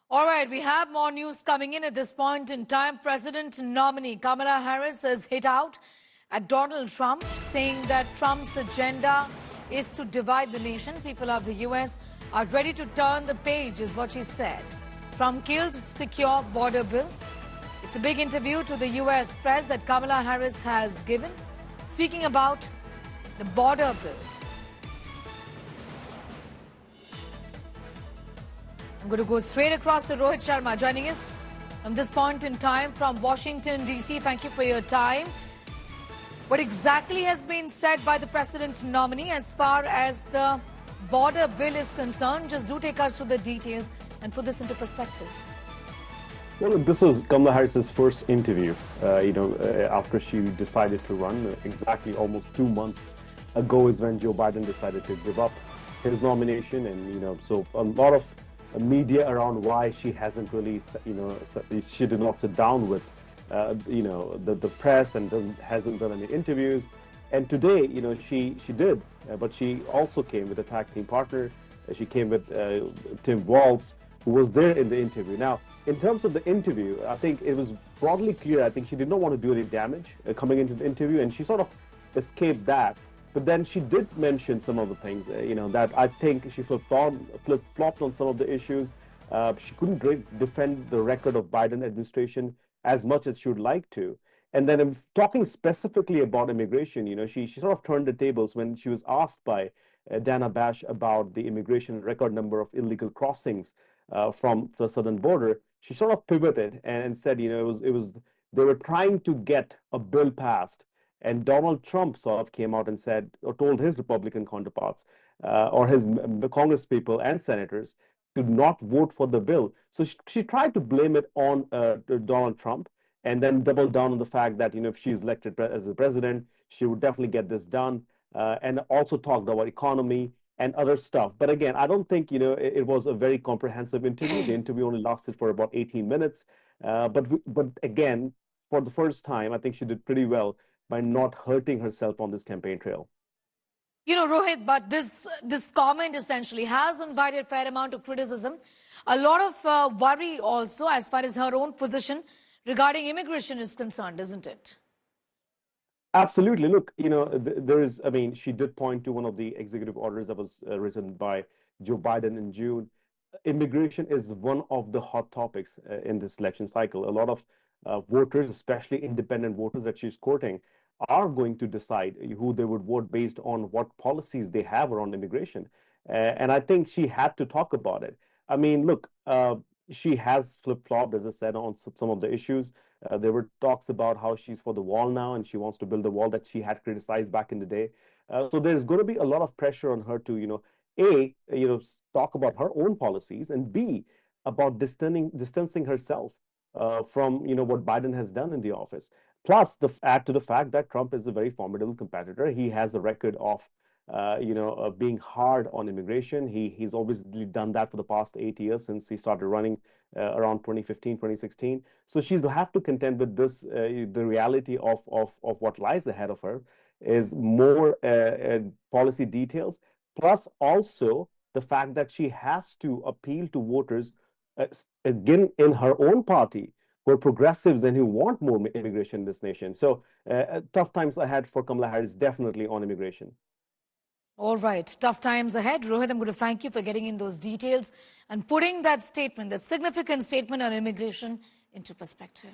All right, we have more news coming in at this point in time. President nominee Kamala Harris has hit out at Donald Trump, saying that Trump's agenda is to divide the nation. People of the U.S. are ready to turn the page, is what she said. Trump killed secure border bill. It's a big interview to the U.S. press that Kamala Harris has given, speaking about the border bill. I'm going to go straight across to Rohit Sharma, joining us from this point in time from Washington, D.C. Thank you for your time. What exactly has been said by the president nominee as far as the border bill is concerned? Just do take us through the details and put this into perspective. Well, this was Kamala Harris's first interview, after she decided to run. Exactly almost 2 months ago is when Joe Biden decided to give up his nomination. And, so a lot of media around why she hasn't really, she did not sit down with, the press and hasn't done any interviews. And today, she did, but she also came with a tag team partner. She came with Tim Walz, who was there in the interview. Now, in terms of the interview, I think it was broadly clear. I think she did not want to do any damage coming into the interview, and she sort of escaped that. But then she did mention some of the things, that I think she flip-flopped on some of the issues. She couldn't defend the record of Biden administration as much as she would like to. And then talking specifically about immigration, she sort of turned the tables when she was asked by Dana Bash about the immigration record number of illegal crossings from the southern border. She sort of pivoted and said, they were trying to get a bill passed. And Donald Trump sort of came out and said, or told his Republican counterparts, or his Congress people and senators, to not vote for the bill. So she tried to blame it on Donald Trump, and then doubled down on the fact that, if she's elected as the president, she would definitely get this done, and also talked about economy and other stuff. But again, I don't think, it was a very comprehensive interview. The interview only lasted for about 18 minutes. But again, for the first time, I think she did pretty well by not hurting herself on this campaign trail. Rohit, but this comment essentially has invited a fair amount of criticism. A lot of worry also as far as her own position regarding immigration is concerned, isn't it? Absolutely. Look, she did point to one of the executive orders that was written by Joe Biden in June. Immigration is one of the hot topics in this election cycle. A lot of voters, especially independent voters that she's courting, are going to decide who they would vote based on what policies they have around immigration. And I think she had to talk about it. I mean, look, she has flip-flopped, as I said, on some of the issues. There were talks about how she's for the wall now and she wants to build a wall that she had criticized back in the day. So there's going to be a lot of pressure on her to, talk about her own policies, and B, about distancing herself from, what Biden has done in the office. Plus, add to the fact that Trump is a very formidable competitor. He has a record of, being hard on immigration. He's obviously done that for the past 8 years since he started running around 2015, 2016. So she'll have to contend with this. The reality of what lies ahead of her is more policy details, plus also the fact that she has to appeal to voters, again, in her own party, who are progressives and who want more immigration in this nation. So tough times ahead for Kamala Harris, definitely on immigration. All right. Tough times ahead. Rohit, I'm going to thank you for getting in those details and putting that statement, that significant statement on immigration, into perspective.